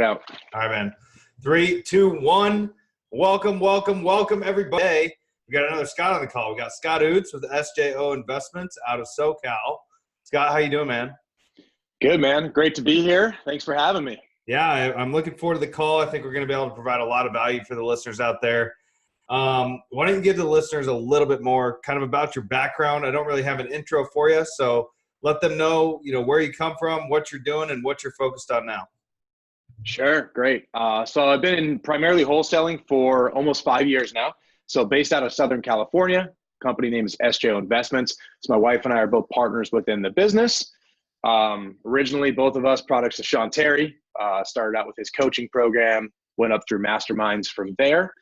Out. All right, man. 3, 2, 1. Welcome, everybody. We got another Scott on the call. We got Scott Oots with SJO Investments out of SoCal. Scott, how you doing, man? Good, man. Great to be here. Thanks for having me. Yeah, I'm looking forward to the call. I think we're going to be able to provide a lot of value for the listeners out there. Why don't you give the listeners a little bit more kind of about your background? I don't really have an intro for you, so let them know, where you come from, what you're doing, and what you're focused on now. Sure. Great. So I've been in primarily wholesaling for almost 5 years now. So based out of Southern California, company name is SJO Investments. So my wife and I are both partners within the business. Originally, both of us products to Sean Terry, started out with his coaching program, went up through masterminds from there,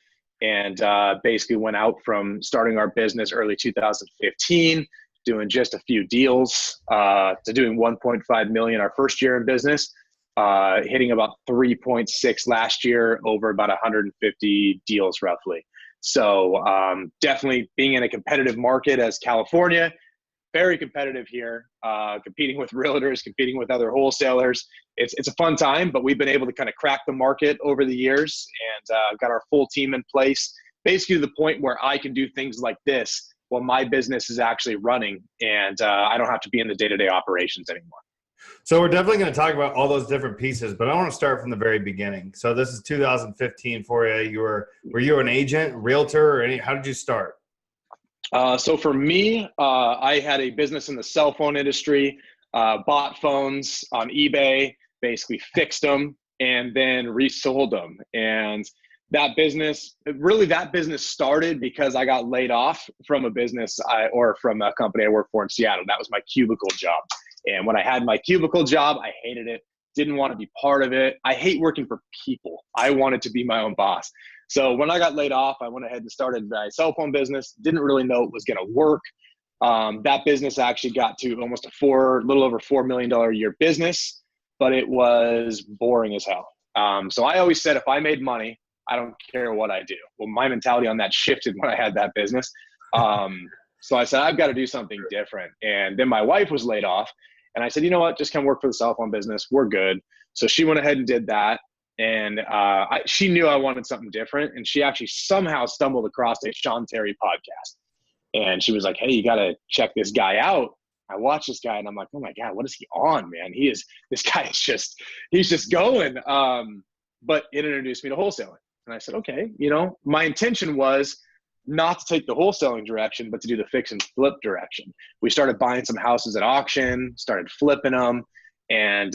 and basically went out from starting our business early 2015, doing just a few deals, to doing 1.5 million our first year in business. Hitting about 3.6 last year, over about 150 deals roughly. So definitely being in a competitive market as California, very competitive here, competing with realtors, competing with other wholesalers. It's a fun time, but we've been able to kind of crack the market over the years and got our full team in place, basically to the point where I can do things like this while my business is actually running and I don't have to be in the day-to-day operations anymore. So we're definitely going to talk about all those different pieces, but I want to start from the very beginning. So this is 2015 for you. Were you an agent, realtor, or how did you start? So for me, I had a business in the cell phone industry, bought phones on eBay, basically fixed them and then resold them. And that business started because I got laid off from a business from a company I worked for in Seattle. That was my cubicle job. And when I had my cubicle job, I hated it, didn't want to be part of it. I hate working for people. I wanted to be my own boss. So when I got laid off, I went ahead and started my cell phone business. Didn't really know it was going to work. That business actually got to almost a little over $4 million a year business, but it was boring as hell. So I always said, if I made money, I don't care what I do. Well, my mentality on that shifted when I had that business. So I said, I've got to do something different. And then my wife was laid off. And I said, you know what, just come work for the cell phone business. We're good. So she went ahead and did that. And she knew I wanted something different. And she actually somehow stumbled across a Sean Terry podcast. And she was like, hey, you got to check this guy out. I watched this guy and I'm like, oh my God, what is he on, man? This guy is he's just going. But it introduced me to wholesaling. And I said, okay, my intention was not to take the wholesaling direction, but to do the fix and flip direction. We started buying some houses at auction, started flipping them. And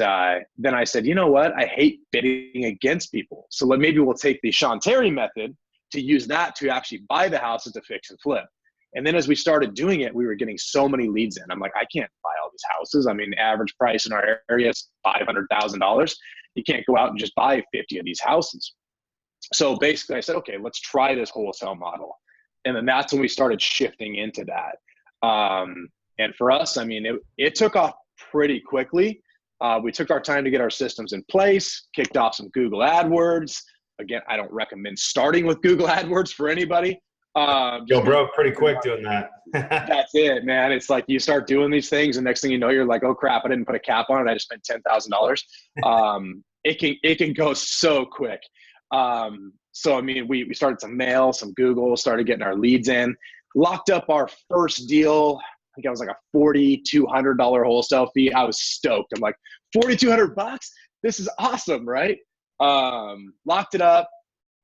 then I said, you know what? I hate bidding against people. So maybe we'll take the Sean Terry method to use that to actually buy the houses to fix and flip. And then as we started doing it, we were getting so many leads in. I'm like, I can't buy all these houses. I mean, average price in our area is $500,000. You can't go out and just buy 50 of these houses. So basically I said, okay, let's try this wholesale model. And then that's when we started shifting into that. And for us, I mean, it took off pretty quickly. We took our time to get our systems in place, kicked off some Google AdWords. Again, I don't recommend starting with Google AdWords for anybody. Go broke pretty quick doing that. That's it, man. It's like you start doing these things and next thing you know, you're like, oh crap, I didn't put a cap on it. I just spent $10,000. It can go so quick. So, I mean, we started to mail some Google, started getting our leads in, locked up our first deal. I think it was like a $4,200 wholesale fee. I was stoked. I'm like, $4,200? This is awesome, right? Locked it up,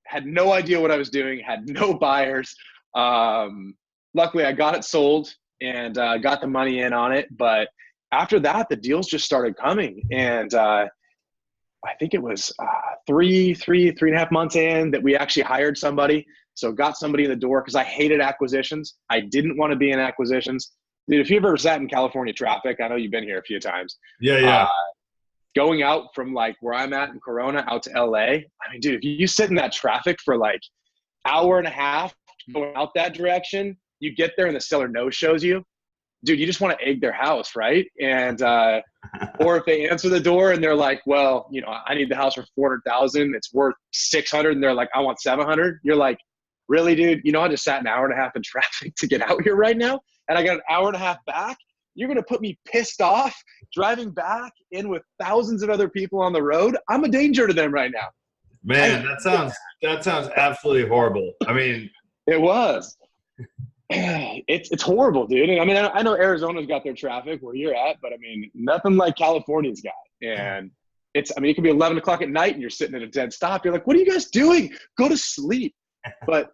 had no idea what I was doing, had no buyers. Luckily, I got it sold and got the money in on it. But after that, the deals just started coming. And I think it was three and a half months in that we actually hired somebody. So got somebody in the door because I hated acquisitions. I didn't want to be in acquisitions. Dude, if you've ever sat in California traffic, I know you've been here a few times. Yeah. Going out from like where I'm at in Corona out to LA. I mean, dude, if you sit in that traffic for like hour and a half going out that direction, you get there and the seller no-shows you. Dude, you just want to egg their house, right? And or if they answer the door and they're like, well, I need the house for $400,000. It's worth $600, and they're like, I want $700. You're like, really, dude? I just sat an hour and a half in traffic to get out here right now, and I got an hour and a half back. You're going to put me pissed off driving back in with thousands of other people on the road? I'm a danger to them right now. Man, that sounds absolutely horrible. I mean, it was. It's horrible, dude. And I mean, I know Arizona's got their traffic where you're at, but I mean, nothing like California's got. And it could be 11 o'clock at night and you're sitting at a dead stop. You're like, what are you guys doing? Go to sleep. But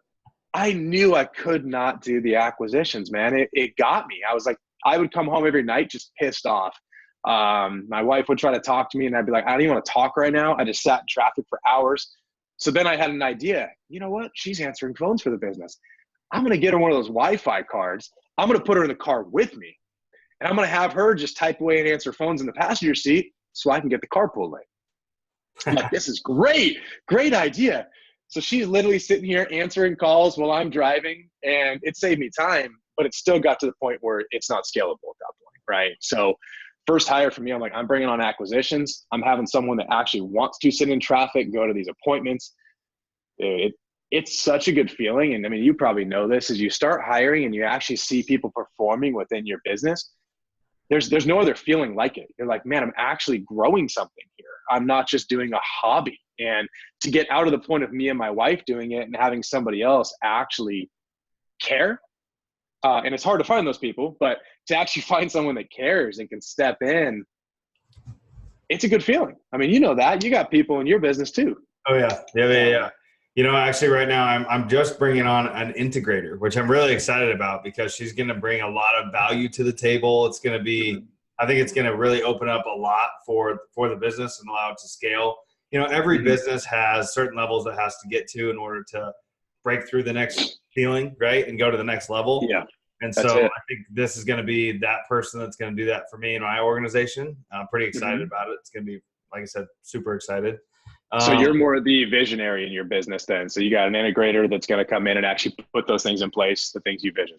I knew I could not do the acquisitions, man. It got me. I was like, I would come home every night just pissed off. My wife would try to talk to me and I'd be like, I don't even want to talk right now. I just sat in traffic for hours. So then I had an idea. You know what? She's answering phones for the business. I'm going to get her one of those Wi-Fi cards. I'm going to put her in the car with me. And I'm going to have her just type away and answer phones in the passenger seat so I can get the carpool lane. I'm like, this is great. Great idea. So she's literally sitting here answering calls while I'm driving, and it saved me time, but it still got to the point where it's not scalable at that point, right? So first hire for me, I'm like, I'm bringing on acquisitions. I'm having someone that actually wants to sit in traffic, go to these appointments. It's such a good feeling. And I mean, you probably know this, as you start hiring and you actually see people performing within your business, there's no other feeling like it. You're like, man, I'm actually growing something here. I'm not just doing a hobby. And to get out of the point of me and my wife doing it and having somebody else actually care. And it's hard to find those people, but to actually find someone that cares and can step in, it's a good feeling. I mean, you know that. You got people in your business too. Oh, yeah. Yeah. You know, actually right now I'm just bringing on an integrator, which I'm really excited about because she's going to bring a lot of value to the table. It's going to be, I think it's going to really open up a lot for the business and allow it to scale. You know, every business has certain levels it has to get to in order to break through the next ceiling, right? And go to the next level. Yeah. And so I think this is going to be that person that's going to do that for me and my organization. I'm pretty excited about it. It's going to be, like I said, super excited. So you're more the visionary in your business then. So you got an integrator that's going to come in and actually put those things in place, the things you vision.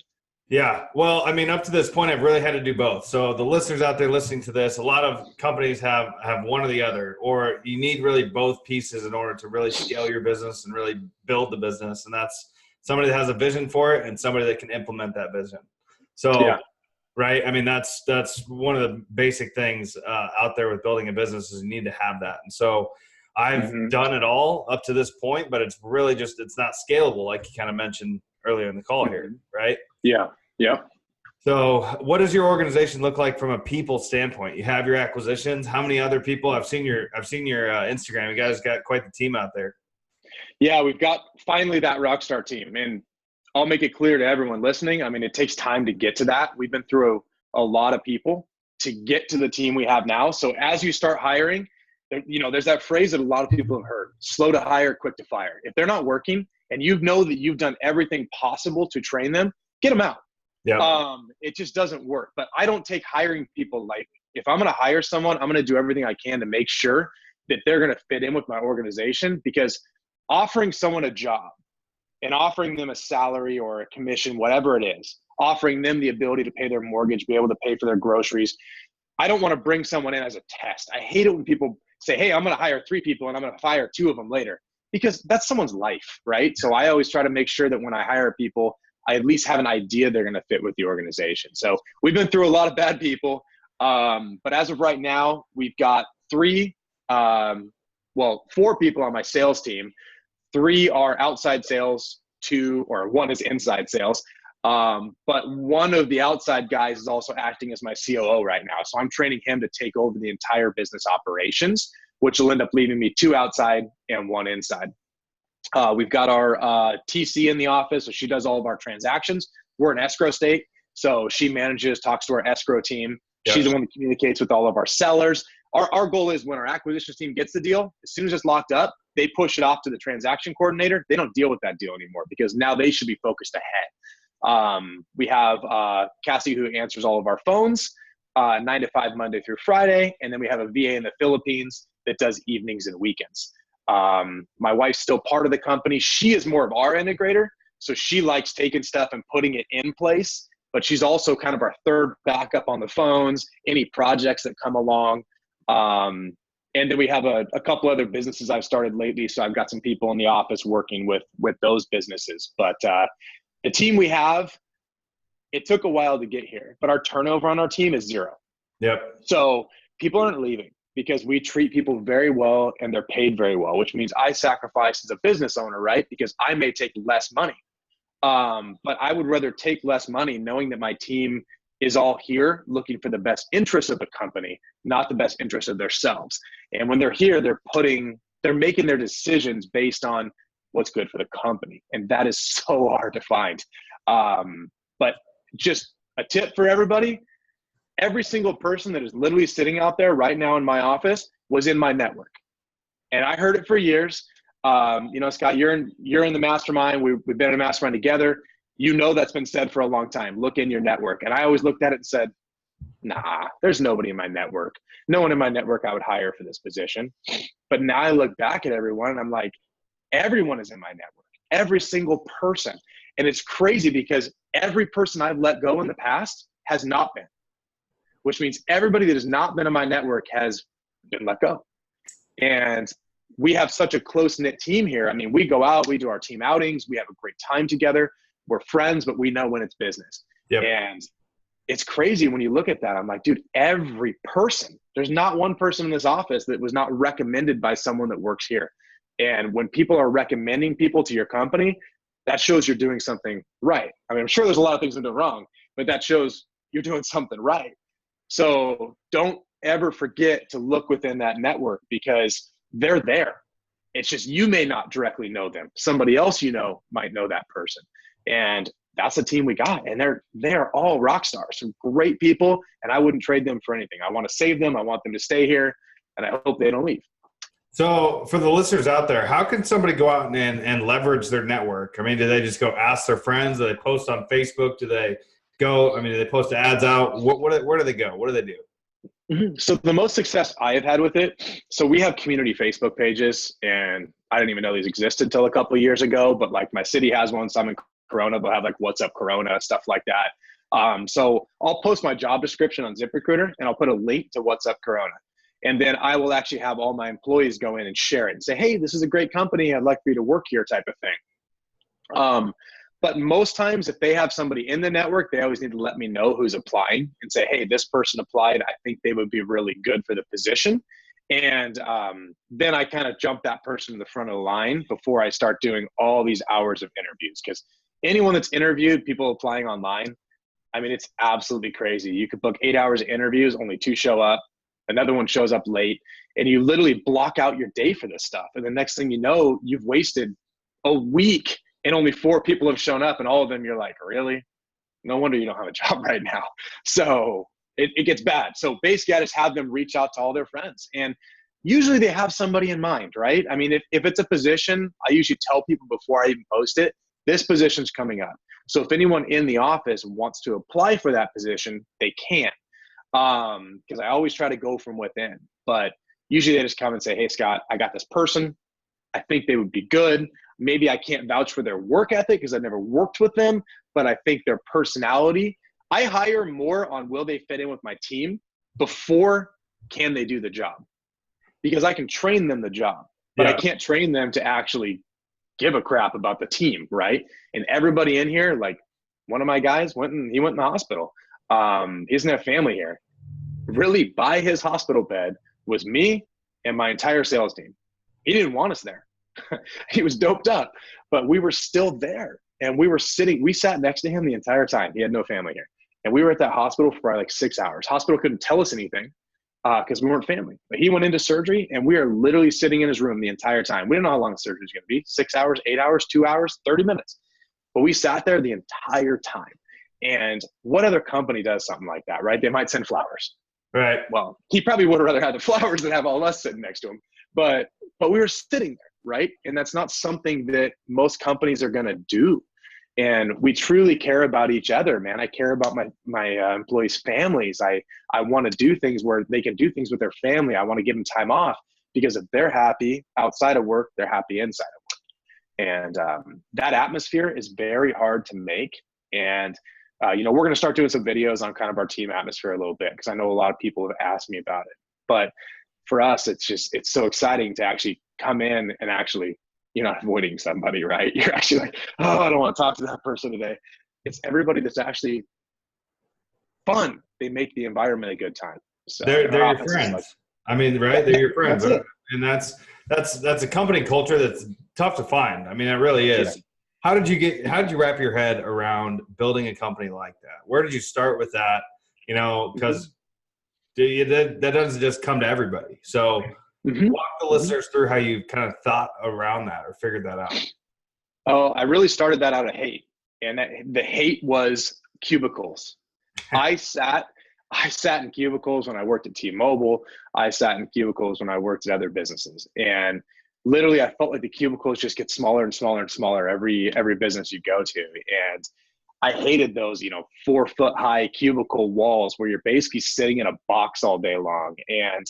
Yeah. Well, I mean, up to this point, I've really had to do both. So the listeners out there listening to this, a lot of companies have one or the other, or you need really both pieces in order to really scale your business and really build the business. And that's somebody that has a vision for it and somebody that can implement that vision. So, right. I mean, that's one of the basic things out there with building a business is you need to have that. And so I've done it all up to this point, but it's really just, it's not scalable. Like you kind of mentioned earlier in the call here. Right. Yeah. Yeah. So what does your organization look like from a people standpoint? You have your acquisitions. How many other people? I've seen your Instagram. You guys got quite the team out there. Yeah. We've got finally that rockstar team, and I'll make it clear to everyone listening. I mean, it takes time to get to that. We've been through a lot of people to get to the team we have now. So as you start hiring, you know, there's that phrase that a lot of people have heard: slow to hire, quick to fire. If they're not working and you know that you've done everything possible to train them, get them out. Yeah. It just doesn't work. But I don't take hiring people lightly. If I'm going to hire someone, I'm going to do everything I can to make sure that they're going to fit in with my organization, because offering someone a job and offering them a salary or a commission, whatever it is, offering them the ability to pay their mortgage, be able to pay for their groceries. I don't want to bring someone in as a test. I hate it when people say, hey, I'm going to hire 3 people and I'm going to fire 2 of them later, because that's someone's life, right? So I always try to make sure that when I hire people, I at least have an idea they're going to fit with the organization. So we've been through a lot of bad people. But as of right now, we've got 4 people on my sales team. 3 are outside sales, 1 is inside sales. But one of the outside guys is also acting as my COO right now. So I'm training him to take over the entire business operations, which will end up leaving me 2 outside and 1 inside. We've got our TC in the office, so she does all of our transactions. We're an escrow state, so she talks to our escrow team. Yep. She's the one that communicates with all of our sellers. Our goal is when our acquisitions team gets the deal, as soon as it's locked up, they push it off to the transaction coordinator. They don't deal with that deal anymore, because now they should be focused ahead. We have Cassie, who answers all of our phones, 9 to 5 Monday through Friday. And then we have a VA in the Philippines that does evenings and weekends. My wife's still part of the company. She is more of our integrator. So she likes taking stuff and putting it in place, but she's also kind of our third backup on the phones, any projects that come along. And then we have a couple other businesses I've started lately. So I've got some people in the office working with those businesses. But the team we have, it took a while to get here, but our turnover on our team is 0. Yep. So people aren't leaving because we treat people very well and they're paid very well, which means I sacrifice as a business owner, right? Because I may take less money. But I would rather take less money knowing that my team is all here looking for the best interest of the company, not the best interest of themselves. And when they're here, they're making their decisions based on what's good for the company. And that is so hard to find. But just a tip for everybody, every single person that is literally sitting out there right now in my office was in my network. And I heard it for years. Scott, you're in the mastermind. We've been in a mastermind together. That's been said for a long time. Look in your network. And I always looked at it and said, nah, there's nobody in my network. No one in my network I would hire for this position. But now I look back at everyone and I'm like, everyone is in my network, every single person. And it's crazy because every person I've let go in the past has not been, which means everybody that has not been in my network has been let go. And we have such a close-knit team here. I mean, we go out, we do our team outings, we have a great time together. We're friends, but we know when it's business. Yep. And it's crazy when you look at that. I'm like, dude, every person, there's not one person in this office that was not recommended by someone that works here. And when people are recommending people to your company, that shows you're doing something right. I mean, I'm sure there's a lot of things I'm doing wrong, but that shows you're doing something right. So don't ever forget to look within that network because they're there. It's just you may not directly know them. Somebody else might know that person. And that's the team we got. And they're all rock stars, some great people, and I wouldn't trade them for anything. I want to save them. I want them to stay here, and I hope they don't leave. So for the listeners out there, how can somebody go out and leverage their network? I mean, do they just go ask their friends? Do they post on Facebook? Do they post ads out? Where do they go? What do they do? So the most success I have had with it, so we have community Facebook pages, and I didn't even know these existed until a couple of years ago, but like my city has one, so I'm in Corona, they'll have like What's Up Corona, stuff like that. So I'll post my job description on ZipRecruiter and I'll put a link to What's Up Corona. And then I will actually have all my employees go in and share it and say, hey, this is a great company. I'd like for you to work here type of thing. But most times if they have somebody in the network, they always need to let me know who's applying and say, hey, this person applied. I think they would be really good for the position. And then I kind of jump that person in the front of the line before I start doing all these hours of interviews. Because anyone that's interviewed, people applying online, I mean, it's absolutely crazy. You could book 8 hours of interviews, only 2 show up. Another one shows up late, and you literally block out your day for this stuff. And the next thing you know, you've wasted a week and only 4 people have shown up, and all of them you're like, really? No wonder you don't have a job right now. So it gets bad. So basically I just have them reach out to all their friends, and usually they have somebody in mind, right? I mean, if it's a position, I usually tell people before I even post it, this position's coming up. So if anyone in the office wants to apply for that position, they can. Because I always try to go from within, but usually they just come and say, hey, Scott, I got this person. I think they would be good. Maybe I can't vouch for their work ethic because I've never worked with them, but I think their personality, I hire more on will they fit in with my team before can they do the job, because I can train them the job, but I can't train them to actually give a crap about the team. Right. And everybody in here, like one of my guys he went in the hospital. He doesn't have family here. Really, by his hospital bed was me and my entire sales team. He didn't want us there. He was doped up, but we were still there. And we sat next to him the entire time. He had no family here. And we were at that hospital for probably like 6 hours. Hospital couldn't tell us anything because we weren't family. But he went into surgery, and we are literally sitting in his room the entire time. We didn't know how long the surgery was going to be, 6 hours, 8 hours, 2 hours, 30 minutes. But we sat there the entire time. And what other company does something like that, right? They might send flowers. Right. Well, he probably would have rather had the flowers than have all of us sitting next to him. But we were sitting there, right? And that's not something that most companies are going to do. And we truly care about each other, man. I care about my employees' families. I want to do things where they can do things with their family. I want to give them time off, because if they're happy outside of work, they're happy inside of work. And that atmosphere is very hard to make. And we're going to start doing some videos on kind of our team atmosphere a little bit, because I know a lot of people have asked me about it. But for us, it's so exciting to actually come in and actually, you're not avoiding somebody, right? You're actually like, oh, I don't want to talk to that person today. It's everybody that's actually fun. They make the environment a good time. So They're our your office is like, friends. I mean, right? They're your friends, that's it. and that's a company culture that's tough to find. I mean, it really Yeah. is. How did you wrap your head around building a company like that? Where did you start with that? You know, because that doesn't just come to everybody. So walk the listeners through how you kind of thought around that or figured that out. Oh, I really started that out of hate. And the hate was cubicles. I sat in cubicles when I worked at T-Mobile. I sat in cubicles when I worked at other businesses. And literally I felt like the cubicles just get smaller and smaller and smaller every business you go to. And I hated those, 4-foot high cubicle walls where you're basically sitting in a box all day long. And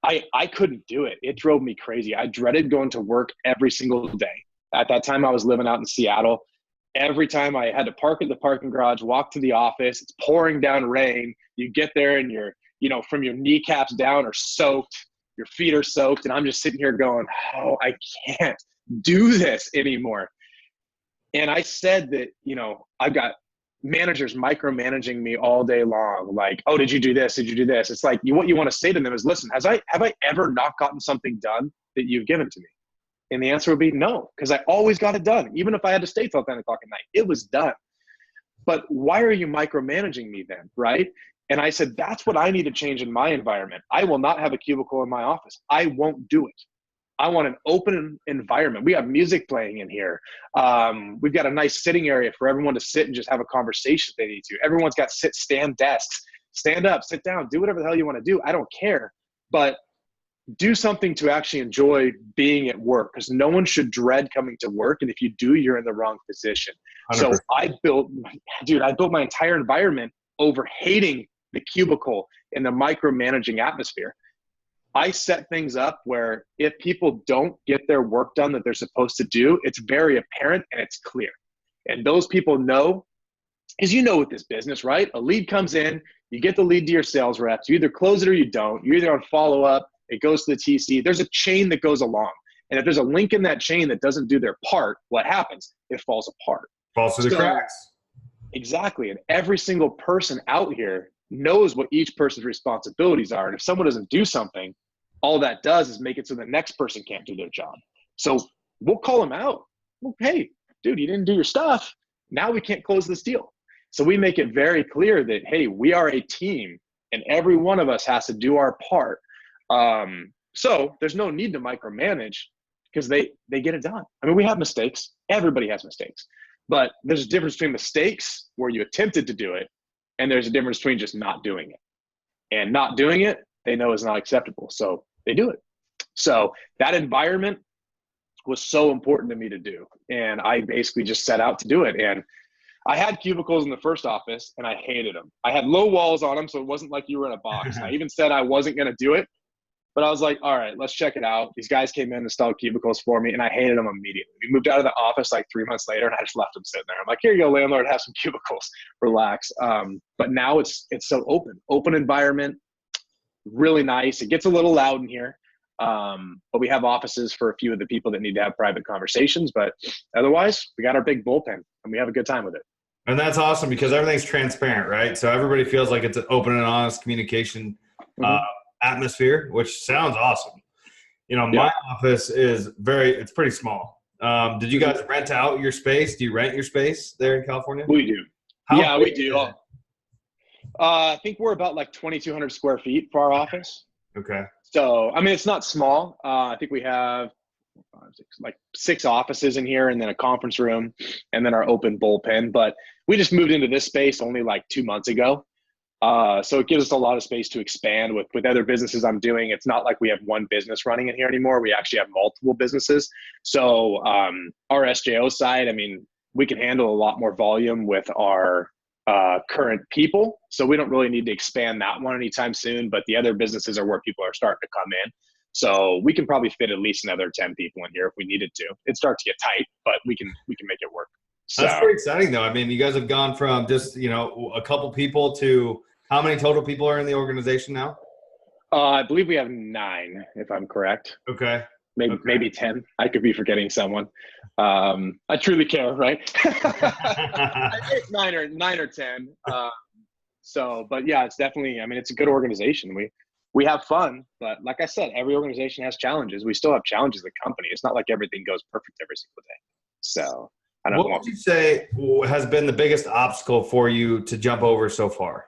I couldn't do it. It drove me crazy. I dreaded going to work every single day. At that time, I was living out in Seattle. Every time I had to park at the parking garage, walk to the office, it's pouring down rain. You get there and you're, from your kneecaps down are soaked. Your feet are soaked. And I'm just sitting here going, oh, I can't do this anymore. And I said that, I've got managers micromanaging me all day long. Like, oh, did you do this? Did you do this? It's like, what you want to say to them is, listen, have I ever not gotten something done that you've given to me? And the answer would be no, because I always got it done. Even if I had to stay till 10 o'clock at night, it was done. But why are you micromanaging me then, right? And I said, that's what I need to change in my environment. I will not have a cubicle in my office. I won't do it. I want an open environment. We have music playing in here. We've got a nice sitting area for everyone to sit and just have a conversation if they need to. Everyone's got stand desks. Stand up, sit down, do whatever the hell you want to do. I don't care. But do something to actually enjoy being at work, because no one should dread coming to work. And if you do, you're in the wrong position. 100%. So I built my entire environment over hating the cubicle and the micromanaging atmosphere. I set things up where if people don't get their work done that they're supposed to do, it's very apparent and it's clear. And those people know, because with this business, right? A lead comes in, you get the lead to your sales reps, you either close it or you don't. You're either on follow-up, it goes to the TC. There's a chain that goes along. And if there's a link in that chain that doesn't do their part, what happens? It falls apart. Falls through the cracks. Exactly. And every single person out here knows what each person's responsibilities are. And if someone doesn't do something, all that does is make it so the next person can't do their job. So we'll call them out. Well, hey, dude, you didn't do your stuff. Now we can't close this deal. So we make it very clear that, hey, we are a team and every one of us has to do our part. So there's no need to micromanage because they get it done. I mean, we have mistakes. Everybody has mistakes. But there's a difference between mistakes where you attempted to do it, and there's a difference between just not doing it. And not doing it, they know is not acceptable. So they do it. So that environment was so important to me to do. And I basically just set out to do it. And I had cubicles in the first office and I hated them. I had low walls on them, so it wasn't like you were in a box. And I even said I wasn't going to do it, but I was like, all right, let's check it out. These guys came in and installed cubicles for me and I hated them immediately. We moved out of the office like 3 months later and I just left them sitting there. I'm like, here you go, landlord, have some cubicles, relax. But now it's so open environment, really nice. It gets a little loud in here. But we have offices for a few of the people that need to have private conversations, but otherwise we got our big bullpen and we have a good time with it. And that's awesome because everything's transparent, right? So everybody feels like it's an open and honest communication atmosphere, which sounds awesome. My office is it's pretty small. Did you guys rent out your space? Do you rent your space there in California? We do. We do. I think we're about like 2,200 square feet for our office. Okay. So, I mean, it's not small. I think we have 6 offices in here and then a conference room and then our open bullpen. But we just moved into this space only like 2 months ago. So it gives us a lot of space to expand with other businesses I'm doing. It's not like we have one business running in here anymore. We actually have multiple businesses. So our SJO side, I mean, we can handle a lot more volume with our current people. So we don't really need to expand that one anytime soon, but the other businesses are where people are starting to come in. So we can probably fit at least another 10 people in here if we needed to. It starts to get tight, but we can make it work. So that's pretty exciting though. I mean, you guys have gone from just, a couple people to how many total people are in the organization now? I believe we have 9, if I'm correct. Okay. Maybe 10. I could be forgetting someone. I truly care, right? 9 or 10. So, but yeah, it's definitely, I mean, it's a good organization. We have fun, but like I said, every organization has challenges. We still have challenges as a company. It's not like everything goes perfect every single day. So I don't What want. would you say has been the biggest obstacle for you to jump over so far?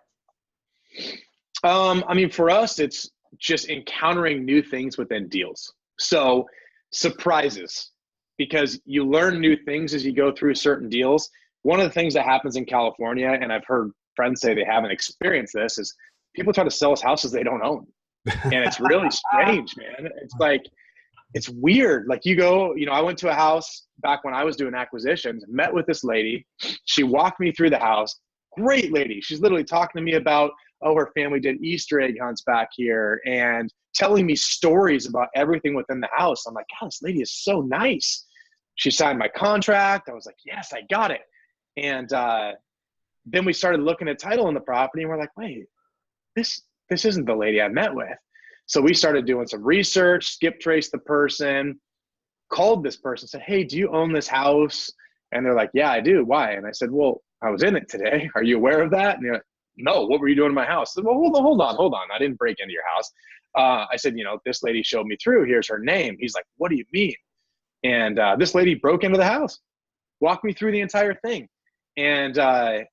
I mean, for us, it's just encountering new things within deals. So surprises, because you learn new things as you go through certain deals. One of the things that happens in California, and I've heard friends say they haven't experienced this, is people try to sell us houses they don't own. And it's really strange, man. It's like, it's weird. Like you go, I went to a house back when I was doing acquisitions, met with this lady. She walked me through the house. Great lady. She's literally talking to me about, oh, her family did Easter egg hunts back here and telling me stories about everything within the house. I'm like, God, this lady is so nice. She signed my contract. I was like, yes, I got it. And then we started looking at title on the property, and we're like, wait, this isn't the lady I met with. So we started doing some research, skip traced the person, called this person, said, hey, do you own this house? And they're like, yeah, I do. Why? And I said, well, I was in it today. Are you aware of that? And they're like, no, what were you doing in my house? I said, well, hold on. I didn't break into your house. I said, this lady showed me through. Here's her name. He's like, what do you mean? And this lady broke into the house, walked me through the entire thing. And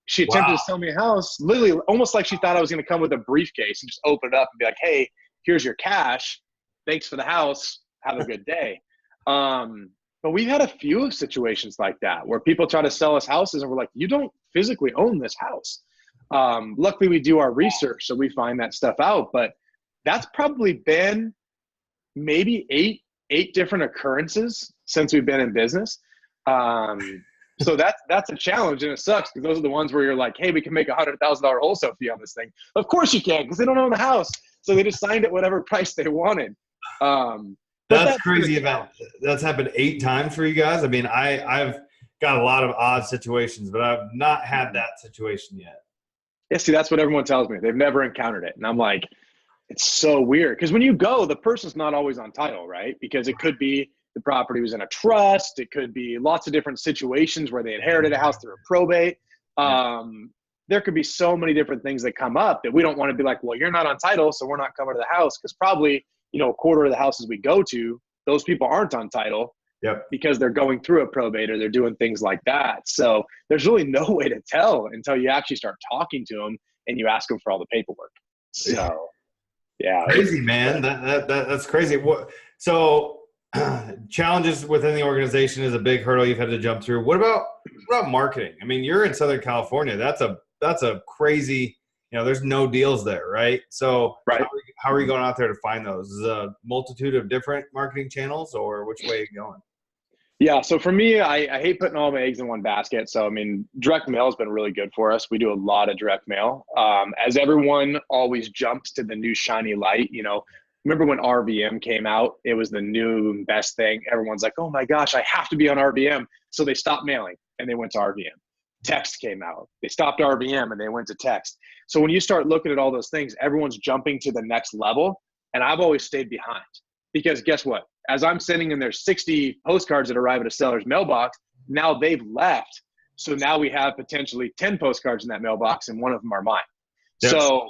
she attempted to sell me a house, literally almost like she thought I was going to come with a briefcase and just open it up and be like, hey, here's your cash. Thanks for the house. Have a good day. But we've had a few situations like that where people try to sell us houses and we're like, you don't physically own this house. Luckily, we do our research, so we find that stuff out. But that's probably been maybe eight different occurrences since we've been in business. So that's a challenge, and it sucks because those are the ones where you're like, hey, we can make $100,000 wholesale fee on this thing. Of course you can, because they don't own the house. So they just signed it whatever price they wanted. That's crazy. That's happened 8 times for you guys. I mean, I've got a lot of odd situations, but I've not had that situation yet. Yeah, see, that's what everyone tells me. They've never encountered it. And I'm like, it's so weird. Because when you go, the person's not always on title, right? Because it could be the property was in a trust. It could be lots of different situations where they inherited a house through a probate. There could be so many different things that come up that we don't want to be like, well, you're not on title, so we're not coming to the house. Because probably, a quarter of the houses we go to, those people aren't on title. Yep. Because they're going through a probate or they're doing things like that. So there's really no way to tell until you actually start talking to them and you ask them for all the paperwork. So, yeah. Crazy, man. That's crazy. So challenges within the organization is a big hurdle you've had to jump through. What about marketing? I mean, you're in Southern California. That's a crazy, there's no deals there, right? So right. How are you going out there to find those? Is a multitude of different marketing channels, or which way are you going? Yeah. So for me, I hate putting all my eggs in one basket. So, I mean, direct mail has been really good for us. We do a lot of direct mail. As everyone always jumps to the new shiny light, remember when RVM came out? It was the new best thing. Everyone's like, oh my gosh, I have to be on RVM. So they stopped mailing and they went to RVM. Text came out. They stopped RVM and they went to text. So when you start looking at all those things, everyone's jumping to the next level. And I've always stayed behind because guess what? As I'm sending in their 60 postcards that arrive at a seller's mailbox, now they've left. So now we have potentially 10 postcards in that mailbox and one of them are mine. Yes. So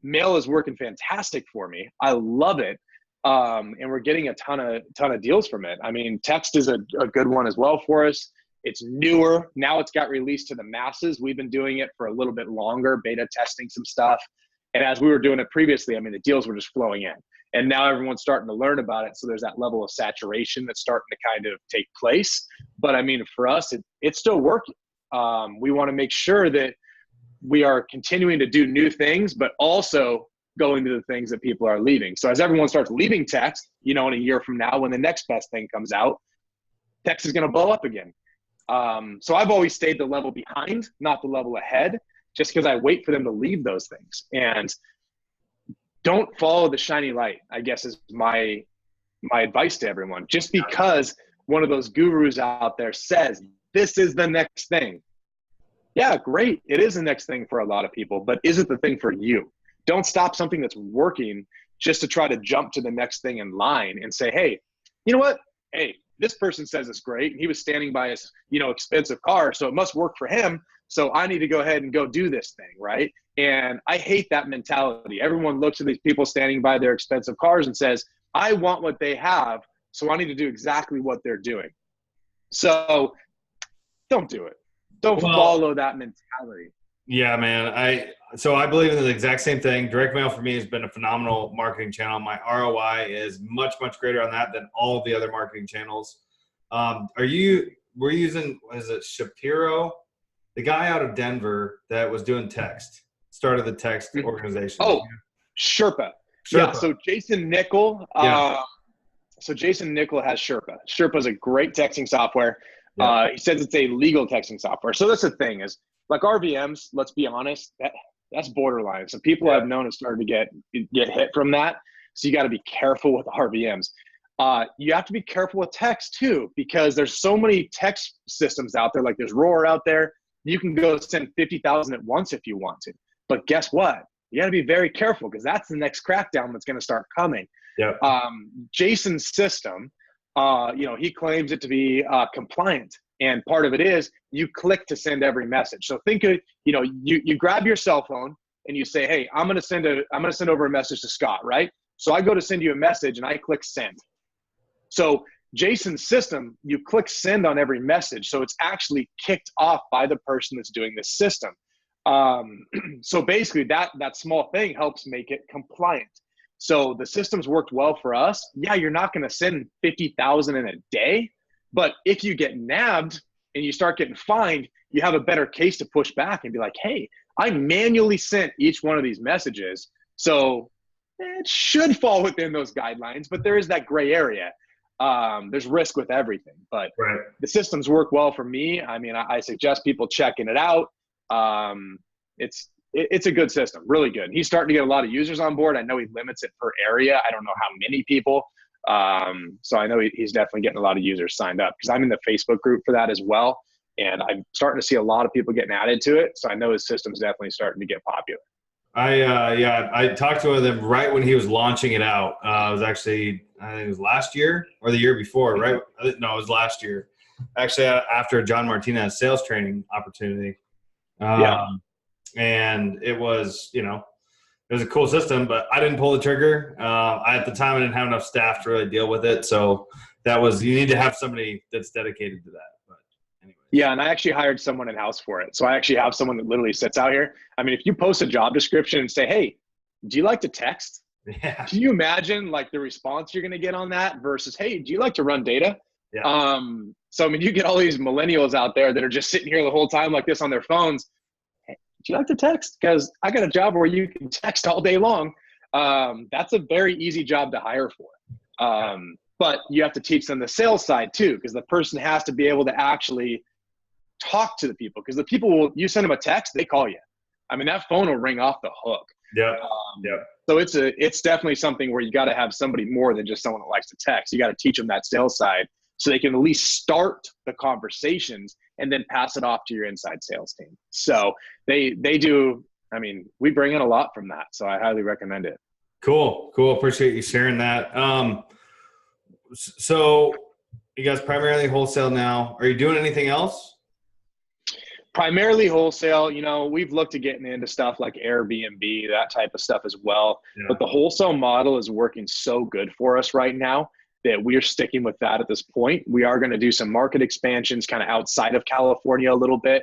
mail is working fantastic for me. I love it. And we're getting a ton of deals from it. I mean, text is a good one as well for us. It's newer. Now it's got released to the masses. We've been doing it for a little bit longer, beta testing some stuff. And as we were doing it previously, I mean, the deals were just flowing in. And now everyone's starting to learn about it. So there's that level of saturation that's starting to kind of take place. But I mean, for us, it's still working. We want to make sure that we are continuing to do new things, but also going to the things that people are leaving. So as everyone starts leaving text, in a year from now, when the next best thing comes out, text is going to blow up again. So I've always stayed the level behind, not the level ahead, just because I wait for them to leave those things. And don't follow the shiny light, I guess, is my advice to everyone. Just because one of those gurus out there says, this is the next thing. Yeah, great. It is the next thing for a lot of people, but is it the thing for you? Don't stop something that's working just to try to jump to the next thing in line and say, hey, you know what? Hey, this person says it's great. And he was standing by his, expensive car, so it must work for him. So I need to go ahead and go do this thing, right? And I hate that mentality. Everyone looks at these people standing by their expensive cars and says, I want what they have, so I need to do exactly what they're doing. So don't do it. Don't follow that mentality. Yeah, man. I believe in the exact same thing. Direct mail for me has been a phenomenal marketing channel. My ROI is much, much greater on that than all of the other marketing channels. We're using, is it Shapiro? The guy out of Denver that was doing text, started the text organization. Oh, Sherpa. Yeah, so Jason Nickel. So Jason Nickel has Sherpa. Sherpa is a great texting software. Yeah. He says it's a legal texting software. So that's the thing is, like RVMs, let's be honest, that's borderline. So people I've known have started to get hit from that. So you got to be careful with RVMs. You have to be careful with text too, because there's so many text systems out there. Like there's Roar out there. You can go send 50,000 at once if you want to. But guess what? You got to be very careful because that's the next crackdown that's going to start coming. Yep. Jason's system, he claims it to be compliant. And part of it is you click to send every message. So think of, you grab your cell phone and you say, hey, I'm going to send over a message to Scott, right? So I go to send you a message and I click send. So Jason's system, you click send on every message. So it's actually kicked off by the person that's doing this system. So basically that small thing helps make it compliant. So the system's worked well for us. Yeah, you're not going to send 50,000 in a day, but if you get nabbed and you start getting fined, you have a better case to push back and be like, hey, I manually sent each one of these messages. So it should fall within those guidelines, but there is that gray area. There's risk with everything, but the systems work well for me. I mean, I suggest people checking it out. It's a good system, really good. He's starting to get a lot of users on board. I know he limits it per area. I don't know how many people. So I know he's definitely getting a lot of users signed up because I'm in the Facebook group for that as well. And I'm starting to see a lot of people getting added to it. So I know his system's definitely starting to get popular. I talked to him right when he was launching it out. It was actually, I think it was last year or the year before, right? No, it was last year. Actually, after John Martinez sales training opportunity. And it was, it was a cool system, but I didn't pull the trigger. At the time, I didn't have enough staff to really deal with it. So you need to have somebody that's dedicated to that. But anyways. Yeah, and I actually hired someone in-house for it. So I actually have someone that literally sits out here. I mean, if you post a job description and say, hey, do you like to text? Yeah. Can you imagine like the response you're going to get on that versus, hey, do you like to run data? Yeah. So, I mean, you get all these millennials out there that are just sitting here the whole time like this on their phones. Do you like to text? Because I got a job where you can text all day long. That's a very easy job to hire for. But you have to teach them the sales side too, because the person has to be able to actually talk to the people. Because the people you send them a text, they call you. I mean, that phone will ring off the hook. Yeah. So it's definitely something where you got to have somebody more than just someone that likes to text. You got to teach them that sales side so they can at least start the conversations and then pass it off to your inside sales team. So they do, I mean, we bring in a lot from that. So I highly recommend it. Cool. Appreciate you sharing that. So you guys primarily wholesale now. Are you doing anything else? Primarily wholesale. We've looked at getting into stuff like Airbnb, that type of stuff as well. Yeah. But the wholesale model is working so good for us right now that we're sticking with that at this point. We are going to do some market expansions kind of outside of California a little bit.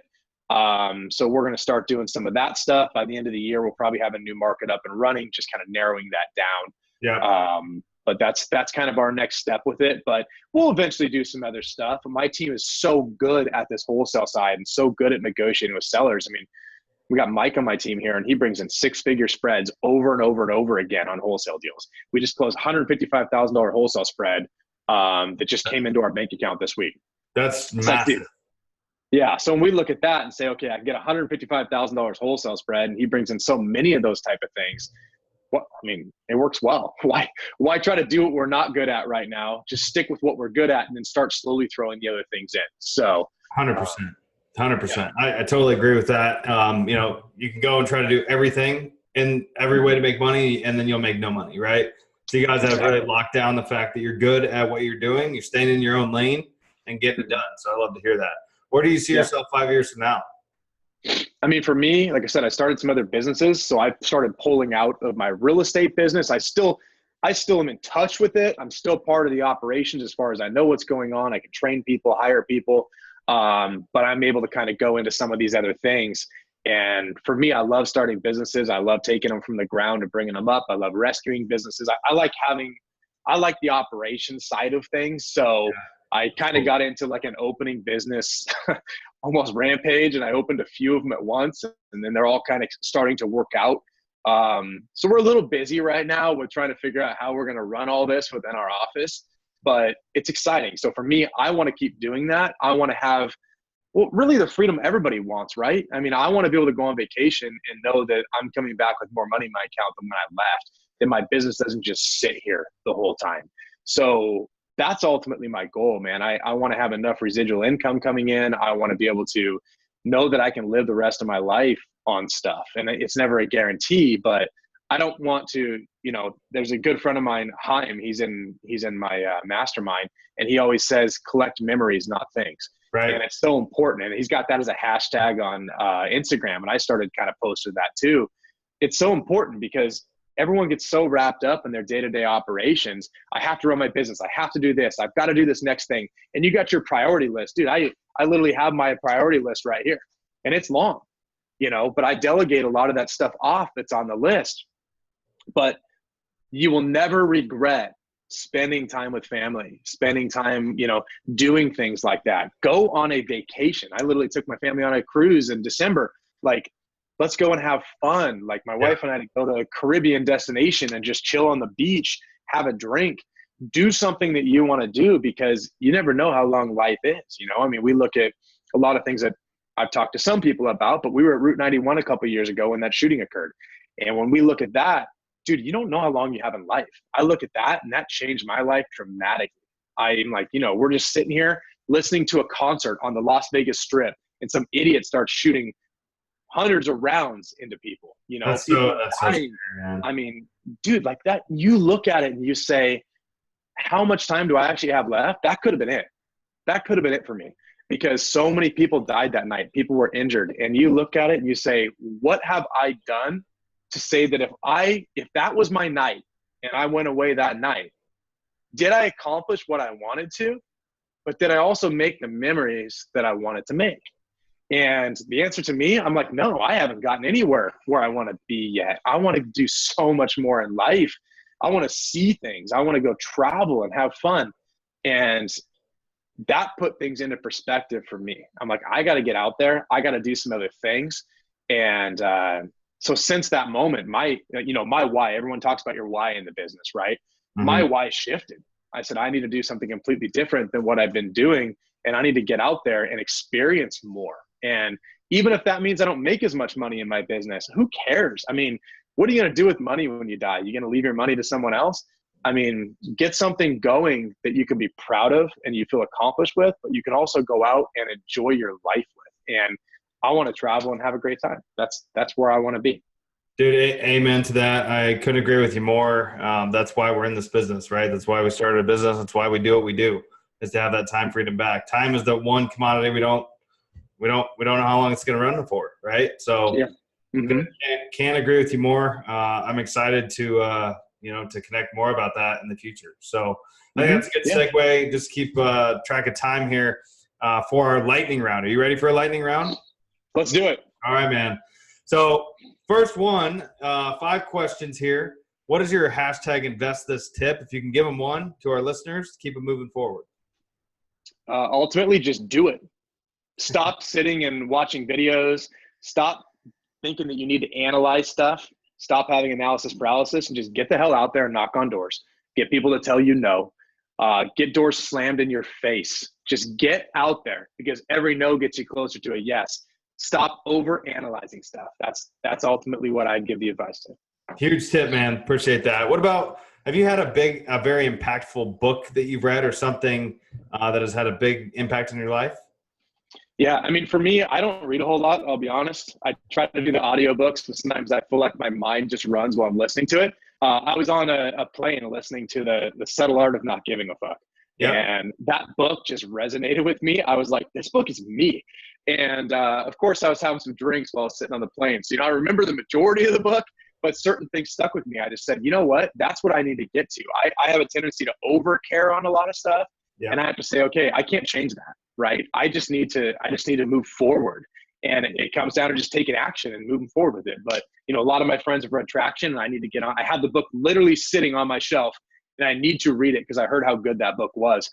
So we're going to start doing some of that stuff. By the end of the year, we'll probably have a new market up and running, just kind of narrowing that down. Yeah. But that's kind of our next step with it. But we'll eventually do some other stuff. My team is so good at this wholesale side and so good at negotiating with sellers. I mean, we got Mike on my team here, and he brings in 6-figure spreads over and over and over again on wholesale deals. We just closed $155,000 wholesale spread that just came into our bank account this week. That's massive. Yeah. So when we look at that and say, okay, I can get $155,000 wholesale spread, and he brings in so many of those type of things. Well, I mean, it works well. Why try to do what we're not good at right now? Just stick with what we're good at and then start slowly throwing the other things in. So 100%. 100%. I totally agree with that. You can go and try to do everything in every way to make money, and then you'll make no money, right? So you guys have really locked down the fact that you're good at what you're doing. You're staying in your own lane and getting it done. So I love to hear that. Where do you see yourself 5 years from now? I mean, for me, like I said, I started some other businesses. So I started pulling out of my real estate business. I still am in touch with it. I'm still part of the operations as far as I know what's going on. I can train people, hire people. But I'm able to kind of go into some of these other things. And for me, I love starting businesses. I love taking them from the ground and bringing them up. I love rescuing businesses. I like the operations side of things. So I kind of Cool. got into like an opening business almost rampage, and I opened a few of them at once, and then they're all kind of starting to work out. So we're a little busy right now with trying to figure out how we're going to run all this within our office, but it's exciting. So for me, I want to keep doing that. I want to have, well, really the freedom everybody wants, right? I mean, I want to be able to go on vacation and know that I'm coming back with more money in my account than when I left, that my business doesn't just sit here the whole time. So that's ultimately my goal, man. I want to have enough residual income coming in. I want to be able to know that I can live the rest of my life on stuff. And it's never a guarantee, but I don't want to, there's a good friend of mine, Haim, he's in my mastermind, and he always says, collect memories, not things. Right. And it's so important. And he's got that as a hashtag on Instagram. And I started kind of posting that too. It's so important because everyone gets so wrapped up in their day-to-day operations. I have to run my business. I have to do this. I've got to do this next thing. And you got your priority list. Dude, I literally have my priority list right here. And it's long, but I delegate a lot of that stuff off that's on the list. But you will never regret spending time with family, spending time, doing things like that. Go on a vacation. I literally took my family on a cruise in December. Like, let's go and have fun. Like my wife and I to go to a Caribbean destination and just chill on the beach, have a drink, do something that you want to do, because you never know how long life is. I mean, we look at a lot of things that I've talked to some people about, but we were at Route 91 a couple of years ago when that shooting occurred. And when we look at that, dude, you don't know how long you have in life. I look at that and that changed my life dramatically. I'm like, we're just sitting here listening to a concert on the Las Vegas Strip and some idiot starts shooting hundreds of rounds into people, That's people so dying. scary, man. I mean, dude, like that, you look at it and you say, how much time do I actually have left? That could have been it. That could have been it for me, because so many people died that night. People were injured. And you look at it and you say, what have I done to say that if that was my night and I went away that night, did I accomplish what I wanted to? But did I also make the memories that I wanted to make? And the answer to me, I'm like, no, I haven't gotten anywhere where I want to be yet. I want to do so much more in life. I want to see things. I want to go travel and have fun. And that put things into perspective for me. I'm like, I got to get out there. I got to do some other things. And so since that moment, my why, everyone talks about your why in the business, right? Mm-hmm. My why shifted. I said, I need to do something completely different than what I've been doing. And I need to get out there and experience more. And even if that means I don't make as much money in my business, who cares? I mean, what are you going to do with money when you die? You're going to leave your money to someone else? I mean, get something going that you can be proud of and you feel accomplished with, but you can also go out and enjoy your life with. And I want to travel and have a great time. That's where I want to be. Dude, amen to that. I couldn't agree with you more. That's why we're in this business, right? That's why we started a business. That's why we do what we do, is to have that time freedom back. Time is the one commodity we don't know how long it's going to run for, right? So yeah. Mm-hmm. Can't agree with you more. I'm excited to to connect more about that in the future. So I think that's a good segue. Just keep track of time here for our lightning round. Are you ready for a lightning round? Let's do it. All right, man. So first one, 5 questions here. What is your hashtag invest this tip? If you can give them one to our listeners, keep it moving forward. Ultimately, just do it. Stop sitting and watching videos. Stop thinking that you need to analyze stuff. Stop having analysis paralysis and just get the hell out there and knock on doors. Get people to tell you no. Get doors slammed in your face. Just get out there, because every no gets you closer to a yes. Stop over analyzing stuff. That's ultimately what I'd give the advice to. Huge tip, man. Appreciate that. What about, have you had a very impactful book that you've read or something that has had a big impact in your life? Yeah, I mean, for me, I don't read a whole lot, I'll be honest. I try to do the audiobooks, but sometimes I feel like my mind just runs while I'm listening to it. I was on a plane listening to the Subtle Art of Not Giving a Fuck. Yep. And that book just resonated with me. I was like, this book is me. And of course, I was having some drinks while I was sitting on the plane. So, I remember the majority of the book, but certain things stuck with me. I just said, you know what? That's what I need to get to. I have a tendency to over care on a lot of stuff. Yeah. And I have to say, okay, I can't change that, right? I just need to move forward. And it comes down to just taking action and moving forward with it. But, a lot of my friends have read Traction, and I need to get on. I have the book literally sitting on my shelf, and I need to read it because I heard how good that book was.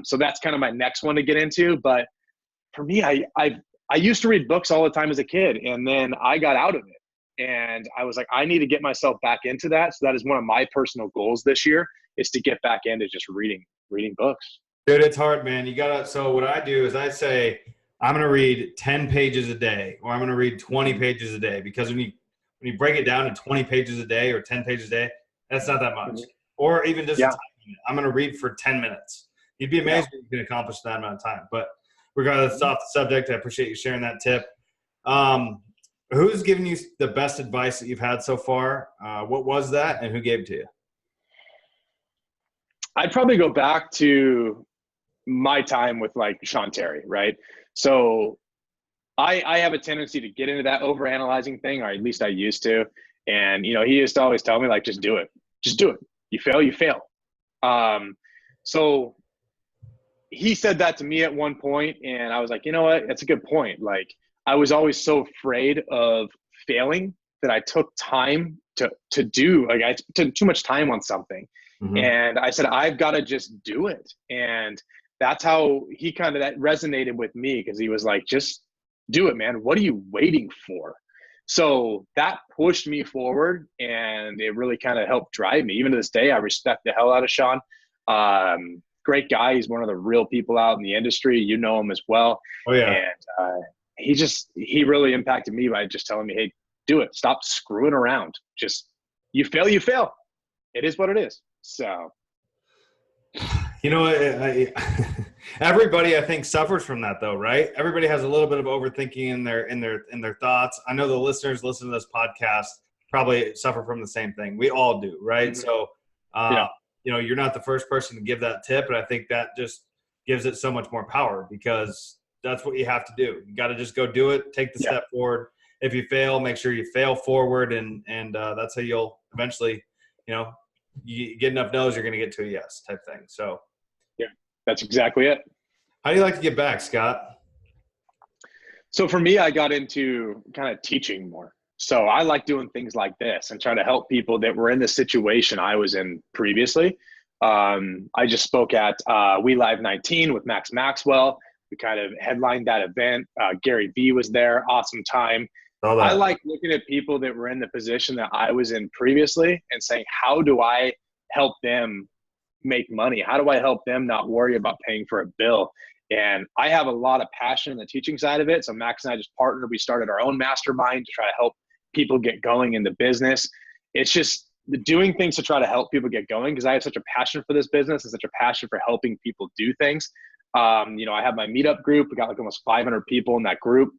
So that's kind of my next one to get into. But for me, I used to read books all the time as a kid, and then I got out of it. And I was like, I need to get myself back into that. So that is one of my personal goals this year, is to get back into just reading books. Dude, it's hard, man. You gotta. So what I do is I say, I'm going to read 10 pages a day, or I'm going to read 20 pages a day, because when you break it down to 20 pages a day or 10 pages a day, that's not that much. Or even just I'm going to read for 10 minutes. You'd be amazed what you can accomplish that amount of time. But regardless, off the subject, I appreciate you sharing that tip. Who's given you the best advice that you've had so far? What was that, and who gave it to you? I'd probably go back to my time with like Sean Terry, right? So I have a tendency to get into that overanalyzing thing, or at least I used to. And, he used to always tell me, like, just do it. Just do it. You fail, you fail. So he said that to me at one point, and I was like, you know what? That's a good point. Like, I was always so afraid of failing that I took time to do, like, I took too much time on something. Mm-hmm. And I said, I've got to just do it. And that's how he that resonated with me, because he was like, just do it, man. What are you waiting for? So that pushed me forward, and it really kind of helped drive me. Even to this day, I respect the hell out of Sean. Great guy. He's one of the real people out in the industry. You know him as well. Oh, yeah. And he really impacted me by just telling me, hey, do it. Stop screwing around. Just, you fail, you fail. It is what it is. So. Everybody, I think, suffers from that, though, right? Everybody has a little bit of overthinking in their thoughts. I know the listeners listening to this podcast probably suffer from the same thing. We all do, right? Mm-hmm. So, you're not the first person to give that tip, and I think that just gives it so much more power, because that's what you have to do. You got to just go do it, take the step forward. If you fail, make sure you fail forward, and that's how you'll eventually, you get enough no's, you're going to get to a yes type thing. So, yeah, that's exactly it. How do you like to get back, Scott? So for me, I got into kind of teaching more. So I like doing things like this and trying to help people that were in the situation I was in previously. I just spoke at We Live 19 with Max Maxwell. We kind of headlined that event. Gary Vee was there. Awesome time. I like looking at people that were in the position that I was in previously and saying, how do I help them make money? How do I help them not worry about paying for a bill? And I have a lot of passion in the teaching side of it. So Max and I just partnered. We started our own mastermind to try to help people get going in the business. It's just doing things to try to help people get going, because I have such a passion for this business and such a passion for helping people do things. I have my meetup group. We got like almost 500 people in that group.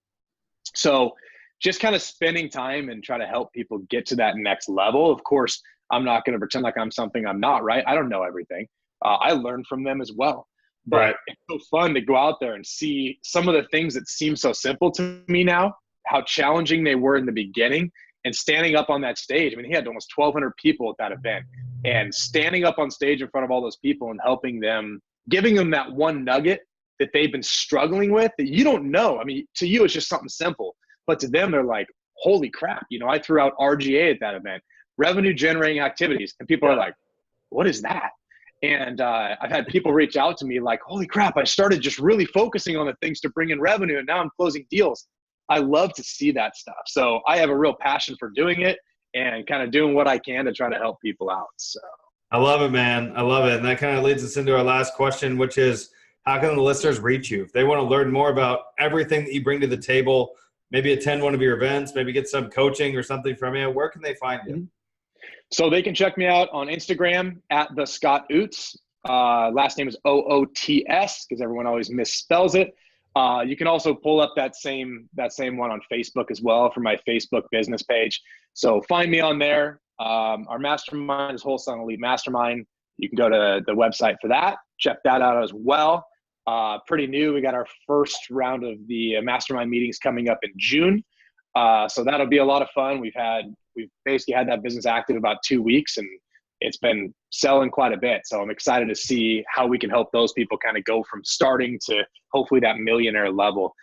So just kind of spending time and try to help people get to that next level. Of course, I'm not going to pretend like I'm something I'm not, right? I don't know everything. I learn from them as well. But It's so fun to go out there and see some of the things that seem so simple to me now, how challenging they were in the beginning, and standing up on that stage. I mean, he had almost 1,200 people at that event, and standing up on stage in front of all those people and helping them, giving them that one nugget that they've been struggling with that you don't know. I mean, to you, it's just something simple, but to them, they're like, holy crap. I threw out RGA at that event, revenue generating activities. And people are like, what is that? And I've had people reach out to me like, holy crap, I started just really focusing on the things to bring in revenue, and now I'm closing deals. I love to see that stuff. So I have a real passion for doing it and kind of doing what I can to try to help people out. So I love it, man. I love it. And that kind of leads us into our last question, which is, how can the listeners reach you? If they want to learn more about everything that you bring to the table, maybe attend one of your events, maybe get some coaching or something from you, where can they find you? So they can check me out on Instagram at the Scott Oots. Last name is OOTS, because everyone always misspells it. You can also pull up that same one on Facebook as well for my Facebook business page. So find me on there. Our mastermind is Wholesaling Elite Mastermind. You can go to the website for that. check that out as well. Pretty new. We got our first round of the mastermind meetings coming up in June. So that'll be a lot of fun. We've basically had that business active about 2 weeks, and it's been selling quite a bit. So I'm excited to see how we can help those people kind of go from starting to hopefully that millionaire level.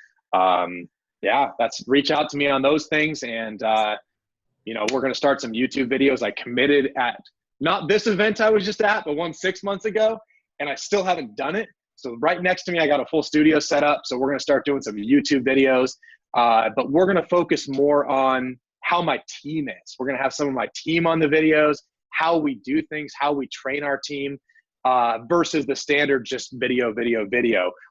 Reach out to me on those things. And, we're going to start some YouTube videos. I committed at not this event I was just at, but one 6 months ago, and I still haven't done it. So right next to me, I got a full studio set up. So we're going to start doing some YouTube videos, but we're going to focus more on how my team is. We're going to have some of my team on the videos, how we do things, how we train our team, versus the standard just video.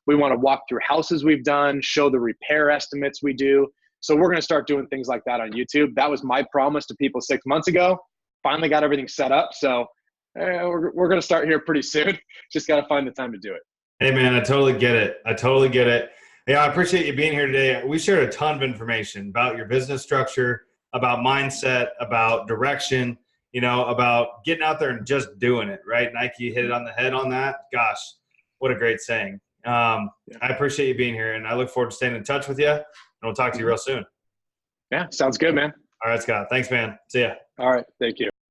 We want to walk through houses we've done, show the repair estimates we do. So we're going to start doing things like that on YouTube. That was my promise to people 6 months ago. Finally got everything set up. So we're going to start here pretty soon. Just got to find the time to do it. Hey, man, I totally get it. Yeah, I appreciate you being here today. We shared a ton of information about your business structure, about mindset, about direction, about getting out there and just doing it, right? Nike hit it on the head on that. Gosh, what a great saying. I appreciate you being here, and I look forward to staying in touch with you, and we'll talk to you real soon. Yeah, sounds good, man. All right, Scott. Thanks, man. See ya. All right. Thank you.